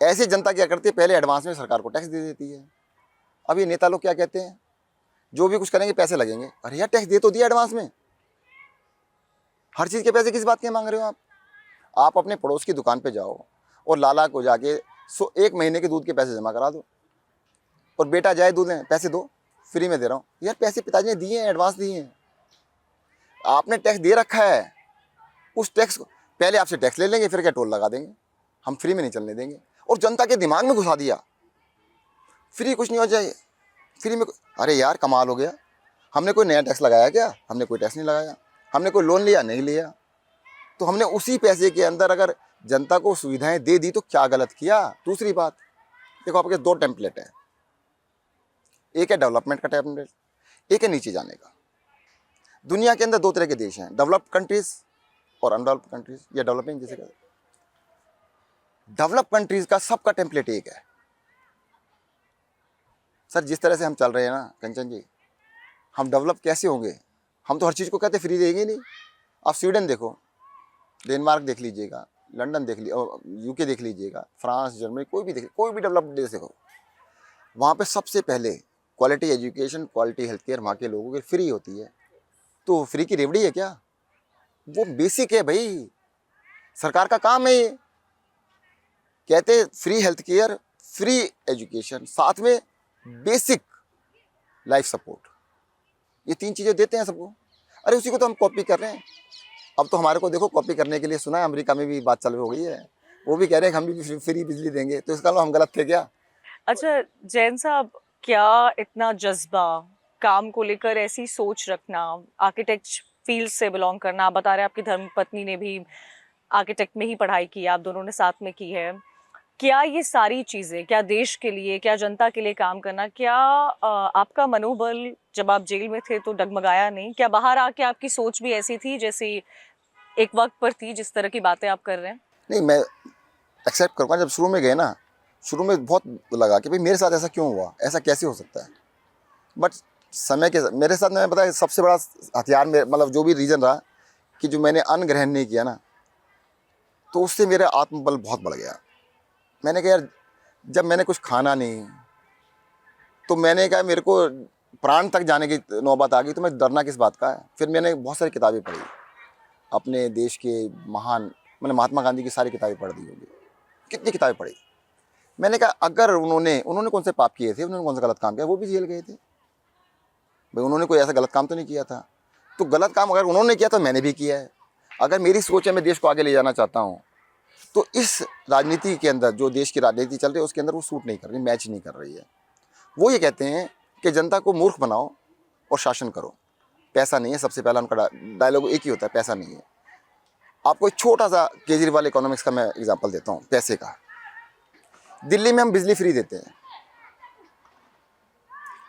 ऐसे जनता क्या करती है, पहले एडवांस में सरकार को टैक्स दे देती है। अब ये नेता लोग क्या कहते हैं, जो भी कुछ करेंगे पैसे लगेंगे। अरे यार टैक्स दे तो दिया एडवांस में, हर चीज़ के पैसे किस बात के मांग रहे हो आप। आप अपने पड़ोस की दुकान पे जाओ और लाला को जाके 1 महीने के दूध के पैसे जमा करा दो, और बेटा जाए दूध लें, पैसे दो, फ्री में दे रहा हूँ। यार पैसे पिताजी ने दिए हैं, एडवांस दिए हैं, आपने टैक्स दे रखा है। उस टैक्स को पहले आपसे टैक्स ले लेंगे, फिर क्या टोल लगा देंगे, हम फ्री में नहीं चलने देंगे। और जनता के दिमाग में घुसा दिया फ्री कुछ नहीं हो जाए, फ्री में। अरे यार कमाल हो गया, हमने कोई नया टैक्स लगाया क्या, हमने कोई टैक्स नहीं लगाया। हमने कोई लोन लिया, नहीं लिया। तो हमने उसी पैसे के अंदर अगर जनता को सुविधाएं दे दी तो क्या गलत किया। दूसरी बात, देखो आपके 2 टेम्पलेट है, एक है डेवलपमेंट का टेम्पलेट, एक है नीचे जाने का। दुनिया के अंदर 2 तरह के देश हैं, डेवलप्ड कंट्रीज और अनडेवलप्ड कंट्रीज, या डेवलपिंग जैसे कहते हैं। डेवलप कंट्रीज का सबका टेम्पलेट एक है। सर जिस तरह से हम चल रहे हैं ना कंचन जी, हम डेवलप कैसे होंगे। हम तो हर चीज़ को कहते फ्री देंगे नहीं। आप स्वीडन देखो, डेनमार्क देख लीजिएगा, लंदन देख लीजिए, यूके देख लीजिएगा, फ्रांस, जर्मनी, कोई भी देख, कोई भी डेवलप्ड देश देखो, वहाँ पे सबसे पहले quality education, quality health care वहाँ के लोगों की फ्री होती है। तो फ्री की रेवड़ी है क्या, वो बेसिक है भाई, सरकार का काम है ये। कहते free health care, free education, साथ में बेसिक लाइफ सपोर्ट, ये 3 चीज़ें देते हैं सबको। अरे उसी को तो हम कॉपी कर रहे हैं। अब तो हमारे को देखो कॉपी करने के लिए सुना है अमेरिका में भी बात चालू हो गई है, वो भी कह रहे हैं कि हम भी फ्री बिजली देंगे। तो इसका हम गलत थे क्या। अच्छा जैन साहब, क्या इतना जज्बा, काम को लेकर ऐसी सोच रखना, आर्किटेक्ट फील्ड से बिलोंग करना, आप बता रहे हैं आपकी धर्मपत्नी ने भी आर्किटेक्ट में ही पढ़ाई की है, आप दोनों ने साथ में की है। क्या ये सारी चीज़ें, क्या देश के लिए, क्या जनता के लिए काम करना, क्या आपका मनोबल जब आप जेल में थे तो डगमगाया नहीं? क्या बाहर आके आपकी सोच भी ऐसी थी जैसी एक वक्त पर थी, जिस तरह की बातें आप कर रहे हैं? नहीं, मैं एक्सेप्ट करूँगा। जब शुरू में गए ना, शुरू में बहुत लगा कि भाई मेरे साथ ऐसा क्यों हुआ, ऐसा कैसे हो सकता है। बट समय के मेरे साथ, मैं बताया सबसे बड़ा हथियार में, मतलब जो भी रीज़न रहा कि जो मैंने अन्न ग्रहण नहीं किया ना, तो उससे मेरा आत्मबल बहुत बढ़ गया। मैंने कहा यार जब मैंने कुछ खाना नहीं, तो मैंने कहा मेरे को प्राण तक जाने की नौबत आ गई, तो मैं डरना किस बात का है। फिर मैंने बहुत सारी किताबें पढ़ी, अपने देश के महान, मैंने महात्मा गांधी की सारी किताबें पढ़ दी होगी, कितनी किताबें पढ़ी। मैंने कहा अगर उन्होंने कौन से पाप किए थे, उन्होंने कौन सा गलत काम किया, वो भी जेल गए थे भाई, उन्होंने कोई ऐसा गलत काम तो नहीं किया था। तो गलत काम अगर उन्होंने किया तो मैंने भी किया है। अगर मेरी सोच है मैं देश को आगे ले जाना चाहता हूँ, तो इस राजनीति के अंदर जो देश की राजनीति चल रही है उसके अंदर वो सूट नहीं कर रही, मैच नहीं कर रही है। वो ये कहते हैं कि जनता को मूर्ख बनाओ और शासन करो। पैसा नहीं है, सबसे पहला उनका डायलॉग एक ही होता है, पैसा नहीं है। आपको एक छोटा सा केजरीवाल इकोनॉमिक्स का मैं एग्जांपल देता हूँ पैसे का। दिल्ली में हम बिजली फ्री देते हैं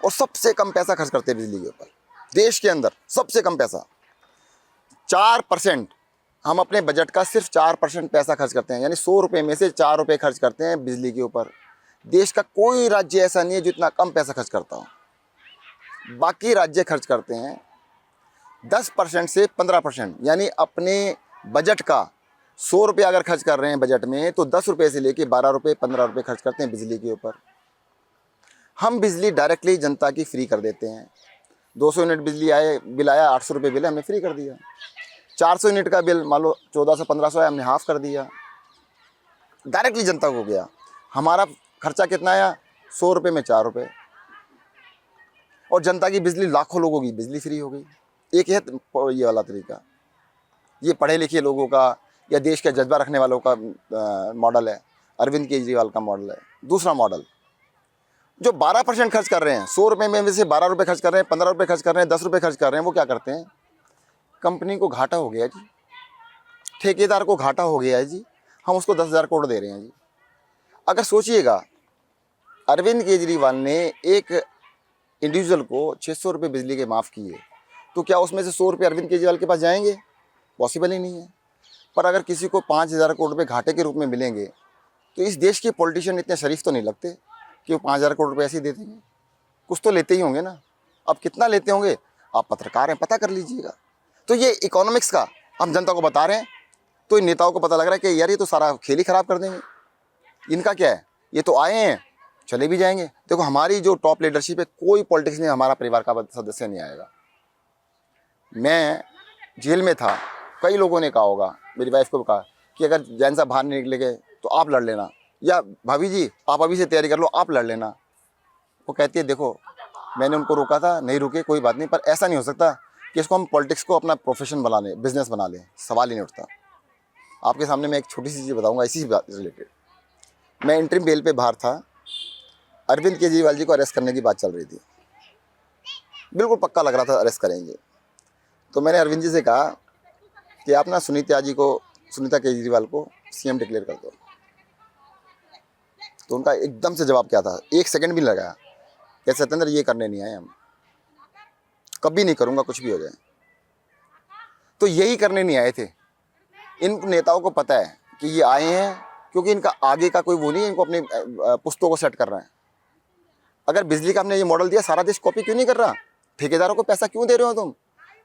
और सबसे कम पैसा खर्च करते हैं बिजली के ऊपर। देश के अंदर सबसे कम पैसा 4%, हम अपने बजट का सिर्फ 4% पैसा खर्च करते हैं, यानी 100 रुपये में से 4 रुपये खर्च करते हैं बिजली के ऊपर। देश का कोई राज्य ऐसा नहीं है जो इतना कम पैसा खर्च करता हो। बाकी राज्य खर्च करते हैं 10% से 15%, यानी अपने बजट का 100 रुपये अगर खर्च कर रहे हैं बजट में, तो 10 रुपये से लेके 12 रुपये 15 रुपये खर्च करते हैं बिजली के ऊपर। हम बिजली डायरेक्टली जनता की फ्री कर देते हैं। 200 यूनिट बिल आया, 800 रुपये बिल है, हमने फ्री कर दिया। 400 यूनिट का बिल मान लो 1400-1500 है, हमने हाफ कर दिया, डायरेक्टली जनता को गया। हमारा खर्चा कितना आया? 100 रुपये में 4 रुपये, और जनता की बिजली, लाखों लोगों की बिजली फ्री हो गई। एक है ये वाला तरीका, ये पढ़े लिखे लोगों का या देश का जज्बा रखने वालों का मॉडल है, अरविंद केजरीवाल का मॉडल है। दूसरा मॉडल जो 12% खर्च कर रहे हैं, 100 रुपये में से 12 रुपये खर्च कर रहे हैं, 15 रुपये खर्च कर रहे हैं, 10 रुपये खर्च कर रहे हैं, वो क्या करते हैं? कंपनी को घाटा हो गया जी, ठेकेदार को घाटा हो गया है जी, हम उसको 10,000 करोड़ दे रहे हैं जी। अगर सोचिएगा, अरविंद केजरीवाल ने एक इंडिविजुअल को 600 रुपये बिजली के माफ़ किए, तो क्या उसमें से 100 रुपये अरविंद केजरीवाल के पास जाएंगे? पॉसिबल ही नहीं है। पर अगर किसी को 5,000 करोड़ रुपये घाटे के रूप में मिलेंगे, तो इस देश के पॉलिटिशियन इतने शरीफ तो नहीं लगते कि वो 5,000 करोड़ रुपये ऐसे ही दे देंगे। कुछ तो लेते ही होंगे ना। अब कितना लेते होंगे, आप पत्रकार हैं, पता कर लीजिएगा। तो ये इकोनॉमिक्स का हम जनता को बता रहे हैं, तो इन नेताओं को पता लग रहा है कि यार ये तो सारा खेल ही ख़राब कर देंगे। इनका क्या है, ये तो आए हैं, चले भी जाएंगे। देखो हमारी जो टॉप लीडरशिप है, कोई पॉलिटिक्स में हमारा परिवार का सदस्य नहीं आएगा। मैं जेल में था, कई लोगों ने कहा होगा, मेरी वाइफ को कहा कि अगर जैन साहब बाहर नहीं निकलेंगे तो आप लड़ लेना, या भाभी जी आप अभी से तैयारी कर लो, आप लड़ लेना। वो कहती है देखो मैंने उनको रोका था, नहीं रुके, कोई बात नहीं, पर ऐसा नहीं हो सकता कि इसको हम पॉलिटिक्स को अपना प्रोफेशन बना लें, बिजनेस बना लें। सवाल ही नहीं उठता। आपके सामने मैं एक छोटी सी चीज़ बताऊँगा इसी बात से रिलेटेड। मैं इंटरिम बेल पे बाहर था, अरविंद केजरीवाल जी को अरेस्ट करने की बात चल रही थी, बिल्कुल पक्का लग रहा था अरेस्ट करेंगे। तो मैंने अरविंद जी से कहा कि आप ना सुनीता केजरीवाल को सीएम डिक्लेयर कर दो। तो उनका एकदम से जवाब क्या था, 1 सेकंड भी नहीं लगाया, कि सत्येंद्र ये करने नहीं आए हम, कभी नहीं करूँगा कुछ भी हो जाए। तो यही करने नहीं आए थे। इन नेताओं को पता है कि ये आए हैं क्योंकि इनका आगे का कोई वो नहीं है, इनको अपने पुस्तकों को सेट कर रहा है। अगर बिजली का हमने ये मॉडल दिया, सारा देश कॉपी क्यों नहीं कर रहा? ठेकेदारों को पैसा क्यों दे रहे हो तुम?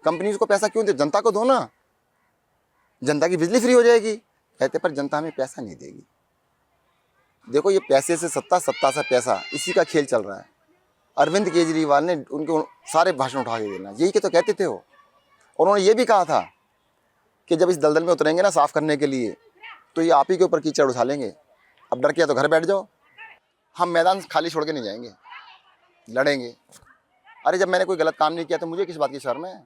कंपनीज को पैसा क्यों दे? जनता को दो ना, जनता की बिजली फ्री हो जाएगी। कहते पर जनता हमें पैसा नहीं देगी। देखो ये पैसे से सत्ता, सत्ता से पैसा, इसी का खेल चल रहा है। अरविंद केजरीवाल ने उनको सारे भाषण उठा के देना, यही के तो कहते थे वो। उन्होंने ये भी कहा था कि जब इस दलदल में उतरेंगे ना साफ़ करने के लिए, तो ये आप ही के ऊपर कीचड़ उठा लेंगे। अब डर किया तो घर बैठ जाओ, हम मैदान खाली छोड़ के नहीं जाएंगे, लड़ेंगे। अरे जब मैंने कोई गलत काम नहीं किया तो मुझे किस बात की शर्म है?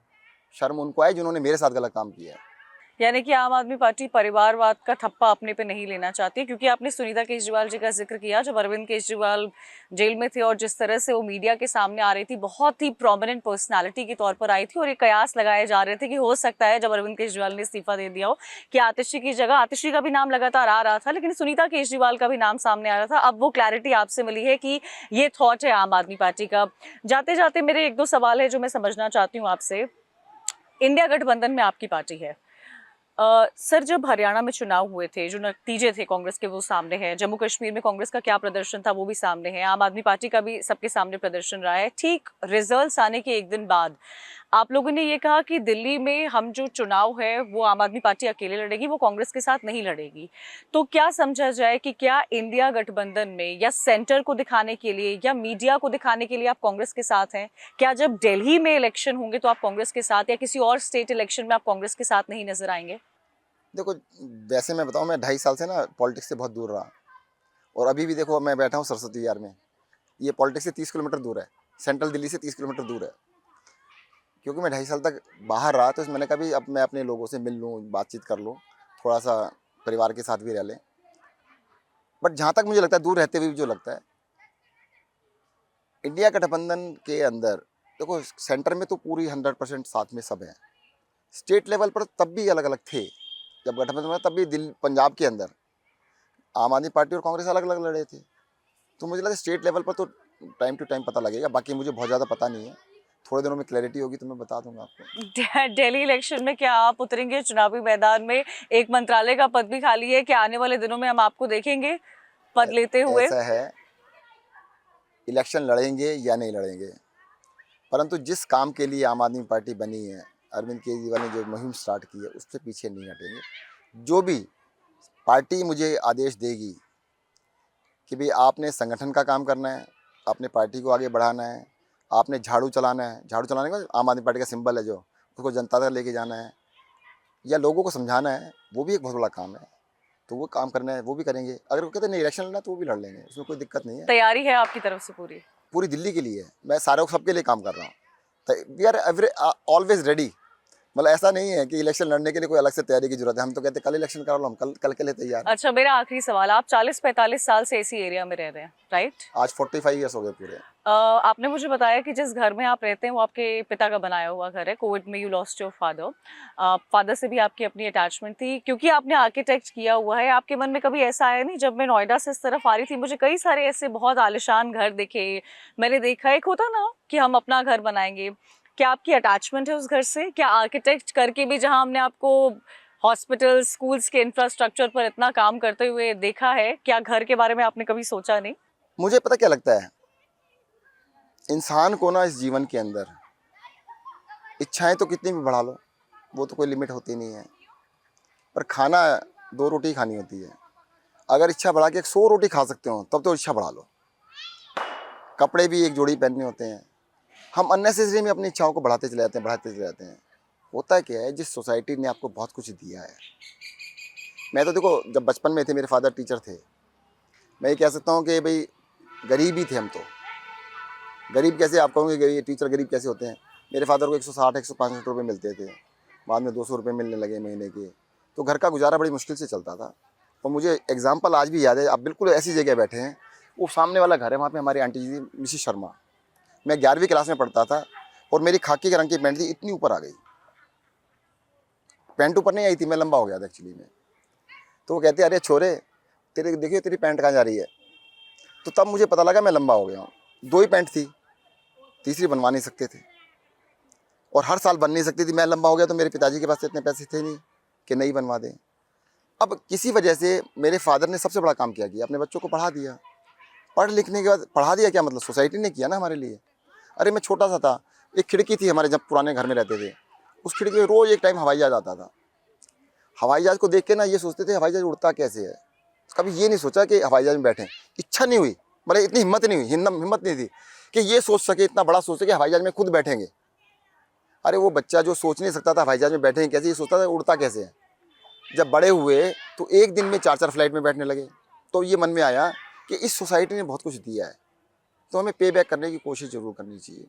शर्म उनको आए जिन्होंने मेरे साथ गलत काम किया है। यानी कि आम आदमी पार्टी परिवारवाद का थप्पा अपने पे नहीं लेना चाहती, क्योंकि आपने सुनीता केजरीवाल जी का जिक्र किया। जब अरविंद केजरीवाल जेल में थे और जिस तरह से वो मीडिया के सामने आ रही थी, बहुत ही प्रोमिनेंट पर्सनालिटी के तौर पर आई थी, और ये कयास लगाए जा रहे थे कि हो सकता है जब अरविंद केजरीवाल ने इस्तीफा दे दिया हो कि आतिशी की जगह, आतिशी का भी नाम लगातार आ रहा था लेकिन सुनीता केजरीवाल का भी नाम सामने आ रहा था। अब वो क्लैरिटी आपसे मिली है कि ये थॉट है आम आदमी पार्टी का। जाते जाते मेरे 1-2 सवाल है जो मैं समझना चाहती हूँ आपसे। इंडिया गठबंधन में आपकी पार्टी है। सर जब हरियाणा में चुनाव हुए थे, जो नतीजे थे कांग्रेस के वो सामने हैं, जम्मू कश्मीर में कांग्रेस का क्या प्रदर्शन था वो भी सामने है, आम आदमी पार्टी का भी सबके सामने प्रदर्शन रहा है। ठीक रिजल्ट्स आने के 1 दिन बाद आप लोगों ने ये कहा कि दिल्ली में हम जो चुनाव है वो आम आदमी पार्टी अकेले लड़ेगी, वो कांग्रेस के साथ नहीं लड़ेगी। तो क्या समझा जाए कि क्या इंडिया गठबंधन में या सेंटर को दिखाने के लिए या मीडिया को दिखाने के लिए आप कांग्रेस के साथ हैं? क्या जब दिल्ली में इलेक्शन होंगे तो आप कांग्रेस के साथ, या किसी और स्टेट इलेक्शन में आप कांग्रेस के साथ नहीं नजर आएंगे? देखो वैसे मैं बताऊं, मैं 2.5 साल से ना पॉलिटिक्स से बहुत दूर रहा, और अभी भी देखो मैं बैठा हूं सरस्वती विहार में। ये पॉलिटिक्स से 30 किलोमीटर दूर है, सेंट्रल दिल्ली से 30 किलोमीटर दूर है। क्योंकि मैं 2.5 साल तक बाहर रहा, तो मैंने कभी अब मैं अपने लोगों से मिल लूँ, बातचीत कर लूँ, थोड़ा सा परिवार के साथ भी रह लें। बट जहाँ तक मुझे लगता है, दूर रहते हुए भी जो लगता है, इंडिया गठबंधन के अंदर देखो, सेंटर में तो पूरी 100% साथ में सब हैं। स्टेट लेवल पर तब भी अलग अलग थे, जब गठबंधन में तब भी दिल्ली पंजाब के अंदर आम आदमी पार्टी और कांग्रेस अलग अलग लड़े थे। तो मुझे लगा स्टेट लेवल पर तो टाइम टू टाइम पता लगेगा, बाकी मुझे बहुत ज़्यादा पता नहीं है। थोड़े दिनों में क्लैरिटी होगी तो मैं बता दूंगा आपको। दिल्ली इलेक्शन में क्या आप उतरेंगे चुनावी मैदान में? एक मंत्रालय का पद भी खाली है, क्या आने वाले दिनों में हम आपको देखेंगे पद लेते हुए? ऐसा है, इलेक्शन लड़ेंगे या नहीं लड़ेंगे, परंतु जिस काम के लिए आम आदमी पार्टी बनी है, अरविंद केजरीवाल ने जो मुहिम स्टार्ट की है, उससे पीछे नहीं हटेंगे। जो भी पार्टी मुझे आदेश देगी कि भाई आपने संगठन का काम करना है, आपने पार्टी को आगे बढ़ाना है, आपने झाड़ू चलाना है, झाड़ू चलाने का आम आदमी पार्टी का सिंबल है जो, उसको जनता तक लेके जाना है या लोगों को समझाना है, वो भी एक बहुत बड़ा काम है। तो वो काम करना है, वो भी करेंगे। अगर वो कहते हैं नहीं इलेक्शन लड़ना, तो वो भी लड़ लेंगे, उसमें कोई दिक्कत नहीं है। तैयारी है आपकी तरफ से पूरी? पूरी दिल्ली के लिए मैं सारे सबके लिए काम कर रहा हूँ। We are always ready. मतलब ऐसा नहीं है कि इलेक्शन लड़ने के लिए कोई अलग से तैयारी की जरूरत है। हम तो कहते हैं कल इलेक्शन करा लो, हम कल के लिए तैयार हैं। अच्छा, मेरा आखिरी सवाल, आप 40-45 साल से इसी एरिया में रह रहे हैं, राइट? आज 45 ईयर्स हो गए पूरे। आपने मुझे बताया कि जिस घर में आप रहते हैं वो आपके पिता का बनाया हुआ घर है। कोविड में you lost your father. Father से भी आपकी अपनी अटैचमेंट थी, क्योंकि आपने आर्किटेक्ट किया हुआ है। आपके मन में कभी ऐसा आया नहीं? जब मैं नोएडा से इस तरफ आ रही थी, मुझे कई सारे ऐसे बहुत आलिशान घर दिखे। मैंने देखा, एक होता ना कि हम अपना घर बनाएंगे, क्या आपकी अटैचमेंट है उस घर से? क्या आर्किटेक्ट करके भी, जहाँ हमने आपको हॉस्पिटल स्कूल्स के इंफ्रास्ट्रक्चर पर इतना काम करते हुए देखा है, क्या घर के बारे में आपने कभी सोचा नहीं? मुझे पता क्या लगता है, इंसान को ना इस जीवन के अंदर इच्छाएं तो कितनी भी बढ़ा लो, वो तो कोई लिमिट होती नहीं है। पर खाना 2 रोटी खानी होती है। अगर इच्छा बढ़ा के 100 रोटी खा सकते हो, तब तो इच्छा बढ़ा लो। कपड़े भी एक जोड़ी पहनने होते हैं। हम अननेसेसरी में अपनी इच्छाओं को बढ़ाते चले जाते हैं, बढ़ाते चले जाते हैं। होता क्या है, जिस सोसाइटी ने आपको बहुत कुछ दिया है। मैं तो देखो, जब बचपन में थे, मेरे फादर टीचर थे। मैं ये कह सकता हूँ कि भाई गरीब ही थे हम तो। गरीब कैसे, आप कहोगे गरीब टीचर गरीब कैसे होते हैं? मेरे फादर को 160-165 रुपये मिलते थे, बाद में 200 रुपये मिलने लगे महीने के। तो घर का गुजारा बड़ी मुश्किल से चलता था। और मुझे एग्जाम्पल आज भी याद है। आप बिल्कुल ऐसी जगह बैठे हैं, वो सामने वाला घर है, वहाँ पे हमारी आंटी जी थी, मिसिस शर्मा। मैं 11वीं क्लास में पढ़ता था और मेरी खाकी के रंग की पैंट थी, इतनी ऊपर आ गई। पैंट ऊपर नहीं आई थी, मैं लंबा हो गया था एक्चुअली में। तो वो कहते अरे छोरे, तेरे देखिए तेरी पैंट कहाँ जा रही है। तो तब मुझे पता लगा मैं लंबा हो गया हूँ। 2 ही पैंट थी, तीसरी बनवा नहीं सकते थे, और हर साल बन नहीं सकती थी। मैं लंबा हो गया तो मेरे पिताजी के पास इतने पैसे थे नहीं कि नहीं बनवा दें। अब किसी वजह से मेरे फादर ने सबसे बड़ा काम क्या किया, अपने बच्चों को पढ़ा दिया। पढ़ लिखने के बाद पढ़ा दिया क्या मतलब, सोसाइटी ने किया ना हमारे लिए। अरे मैं छोटा सा था, एक खिड़की थी हमारे, जब पुराने घर में रहते थे, उस खिड़की में रोज़ एक टाइम हवाई जहाज आता था। हवाई जहाज को देख के ना ये सोचते थे हवाई जहाज उड़ता कैसे है। कभी ये नहीं सोचा कि हवाई जहाज में बैठें। इच्छा नहीं हुई, मतलब इतनी हिम्मत नहीं हुई, हिम्मत नहीं थी कि ये सोच सके, इतना बड़ा सोच सके हवाई जहाज में खुद बैठेंगे। अरे वो बच्चा जो सोच नहीं सकता था हवाई जहाज में बैठेंगे कैसे, ये सोचता था उड़ता कैसे है। जब बड़े हुए तो एक दिन में 4-4 फ्लाइट में बैठने लगे। तो ये मन में आया कि इस सोसाइटी ने बहुत कुछ दिया है, तो हमें पे बैक करने की कोशिश जरूर करनी चाहिए।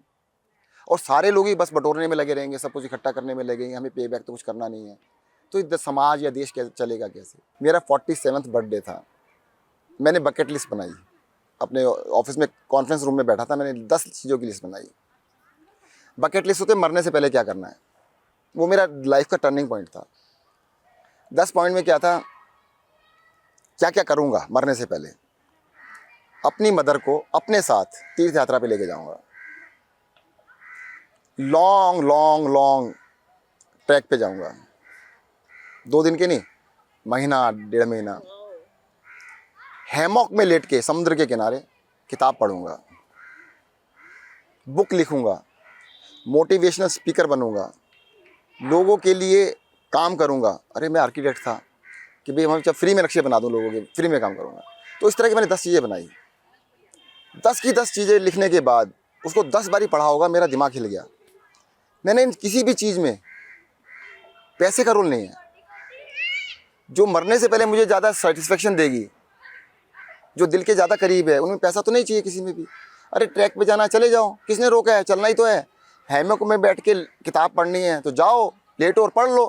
और सारे लोग ही बस बटोरने में लगे रहेंगे, सब कुछ इकट्ठा करने में लगेंगे, हमें पे बैक तो कुछ करना नहीं है, तो इधर समाज या देश कैसे चलेगा कैसे। मेरा 47वां बर्थडे था, मैंने बकेट लिस्ट बनाई। अपने ऑफिस में कॉन्फ्रेंस रूम में बैठा था, मैंने 10 चीज़ों की लिस्ट बनाई। बकेट लिस्ट होते मरने से पहले क्या करना है, वो मेरा लाइफ का टर्निंग पॉइंट था। 10 पॉइंट में क्या था, क्या क्या करूँगा मरने से पहले। अपनी मदर को अपने साथ तीर्थ यात्रा पे लेके जाऊँगा, लॉन्ग लॉन्ग लॉन्ग ट्रैक पे जाऊँगा, 2 दिन के नहीं, महीना 1.5 महीना। हैमॉक में लेट के समुद्र के किनारे किताब पढ़ूंगा, बुक लिखूंगा, मोटिवेशनल स्पीकर बनूंगा, लोगों के लिए काम करूंगा। अरे मैं आर्किटेक्ट था कि भाई हम जब फ्री में नक्शे बना दूं, लोगों के फ्री में काम करूंगा। तो इस तरह की मैंने 10 चीज़ें बनाई। 10 की 10 चीज़ें लिखने के बाद उसको 10 बारी पढ़ा होगा, मेरा दिमाग हिल गया। मैंने किसी भी चीज़ में पैसे का रोल नहीं है। जो मरने से पहले मुझे ज़्यादा सेटिस्फेक्शन देगी, जो दिल के ज़्यादा करीब है, उनमें पैसा तो नहीं चाहिए किसी में भी। अरे ट्रैक पे जाना, चले जाओ, किसने रोका है, चलना ही तो है। हैमक में बैठ के किताब पढ़नी है तो जाओ, लेटो और पढ़ लो,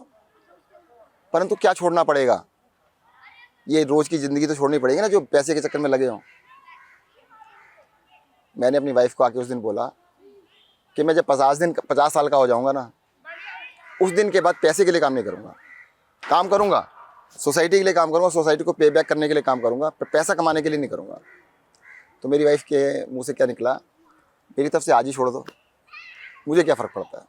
परंतु क्या छोड़ना पड़ेगा? ये रोज़ की ज़िंदगी तो छोड़नी पड़ेगी ना, जो पैसे के चक्कर में लगे हों। मैंने अपनी वाइफ को आके उस दिन बोला कि मैं जब 50 साल का हो जाऊंगा ना, उस दिन के बाद पैसे के लिए काम नहीं करूंगा। काम करूंगा सोसाइटी के लिए, काम करूंगा सोसाइटी को पे बैक करने के लिए काम करूंगा, पर पैसा कमाने के लिए नहीं करूंगा। तो मेरी वाइफ के मुंह से क्या निकला, मेरी तरफ से आज ही छोड़ दो, मुझे क्या फ़र्क पड़ता है।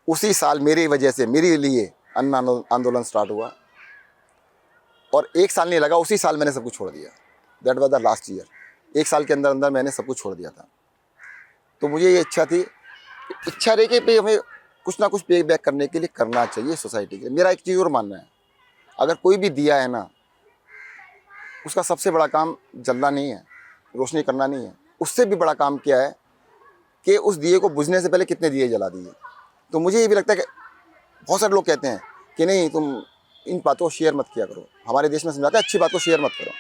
उसी साल मेरी वजह से, मेरे लिए अन्न आंदोलन स्टार्ट हुआ और 1 साल नहीं लगा, उसी साल मैंने सब कुछ छोड़ दिया। That was the last year. 1 साल के अंदर अंदर मैंने सब कुछ छोड़ दिया था। तो मुझे ये इच्छा रही कि भाई हमें कुछ ना कुछ पे बैक करने के लिए करना चाहिए सोसाइटी के लिए। मेरा एक चीज़ और मानना है, अगर कोई भी दिया है ना, उसका सबसे बड़ा काम जलना नहीं है, रोशनी करना नहीं है। उससे भी बड़ा काम क्या है कि उस दिए को बुझने से पहले कितने दिए जला दिए। तो मुझे ये भी लगता है कि बहुत सारे लोग कहते हैं कि नहीं, तुम इन बातों को शेयर मत किया करो। हमारे देश में समझाता है अच्छी बात को शेयर मत करो,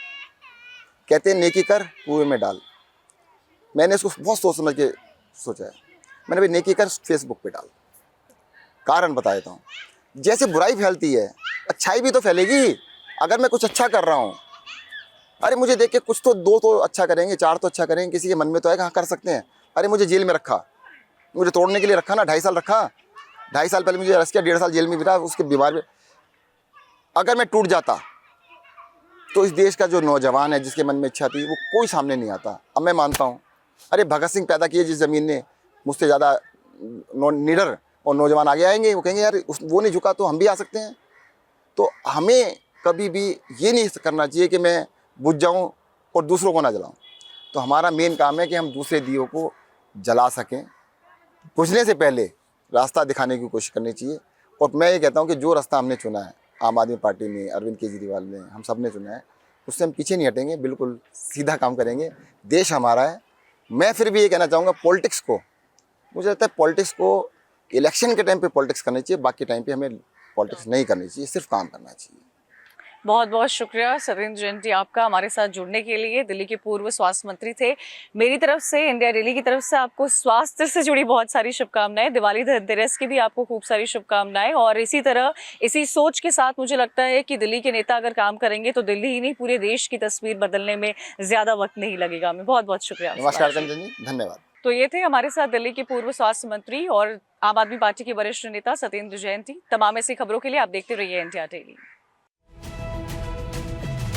कहते हैं नेकी कर कुएं में डाल। मैंने इसको बहुत सोच समझ के सोचा है। मैंने भाई नेकी कर फेसबुक पे डाल। कारण बता देता हूँ, जैसे बुराई फैलती है अच्छाई भी तो फैलेगी। अगर मैं कुछ अच्छा कर रहा हूँ, अरे मुझे देख के कुछ तो 2 तो अच्छा करेंगे, 4 तो अच्छा करेंगे, किसी के मन में तो आएगा हाँ कर सकते हैं। अरे मुझे जेल में रखा, मुझे तोड़ने के लिए रखा ना, 2.5 साल रखा, 2.5 साल पहले मुझे अरेस्ट किया, 1.5 साल जेल में बिता, उसके बीमार में। अगर मैं टूट जाता तो इस देश का जो नौजवान है जिसके मन में इच्छा थी, वो कोई सामने नहीं आता। अब मैं मानता हूँ, अरे भगत सिंह पैदा किए जिस ज़मीन ने, मुझसे ज़्यादा निडर और नौजवान आगे आएंगे। वो कहेंगे यार वो नहीं झुका तो हम भी आ सकते हैं। तो हमें कभी भी ये नहीं करना चाहिए कि मैं बुझ जाऊँ और दूसरों को ना जलाऊँ। तो हमारा मेन काम है कि हम दूसरे दियों को जला सकें। बुझने से पहले रास्ता दिखाने की कोशिश करनी चाहिए। और मैं ये कहता हूँ कि जो रास्ता हमने चुना है, आम आदमी पार्टी ने, अरविंद केजरीवाल ने, हम सब ने चुना है, उससे हम पीछे नहीं हटेंगे, बिल्कुल सीधा काम करेंगे। देश हमारा है। मैं फिर भी ये कहना चाहूँगा, पॉलिटिक्स को, मुझे लगता है पॉलिटिक्स को इलेक्शन के टाइम पे पॉलिटिक्स करनी चाहिए, बाकी टाइम पे हमें पॉलिटिक्स नहीं करनी चाहिए, सिर्फ काम करना चाहिए। बहुत बहुत शुक्रिया सत्येंद्र जैन जी आपका हमारे साथ जुड़ने के लिए। दिल्ली के पूर्व स्वास्थ्य मंत्री थे। मेरी तरफ से, इंडिया डेली की तरफ से आपको स्वास्थ्य से जुड़ी बहुत सारी शुभकामनाएं। दिवाली धनतेरस की भी आपको खूब सारी शुभकामनाएं। और इसी तरह, इसी सोच के साथ मुझे लगता है कि दिल्ली के नेता अगर काम करेंगे तो दिल्ली ही नहीं, पूरे देश की तस्वीर बदलने में ज़्यादा वक्त नहीं लगेगा। मैं बहुत बहुत शुक्रिया। नमस्कार कंचन जी, धन्यवाद। तो ये थे हमारे साथ दिल्ली के पूर्व स्वास्थ्य मंत्री और आम आदमी पार्टी के वरिष्ठ नेता सत्येंद्र जैन जी। तमाम ऐसी खबरों के लिए आप देखते रहिए इंडिया डेली।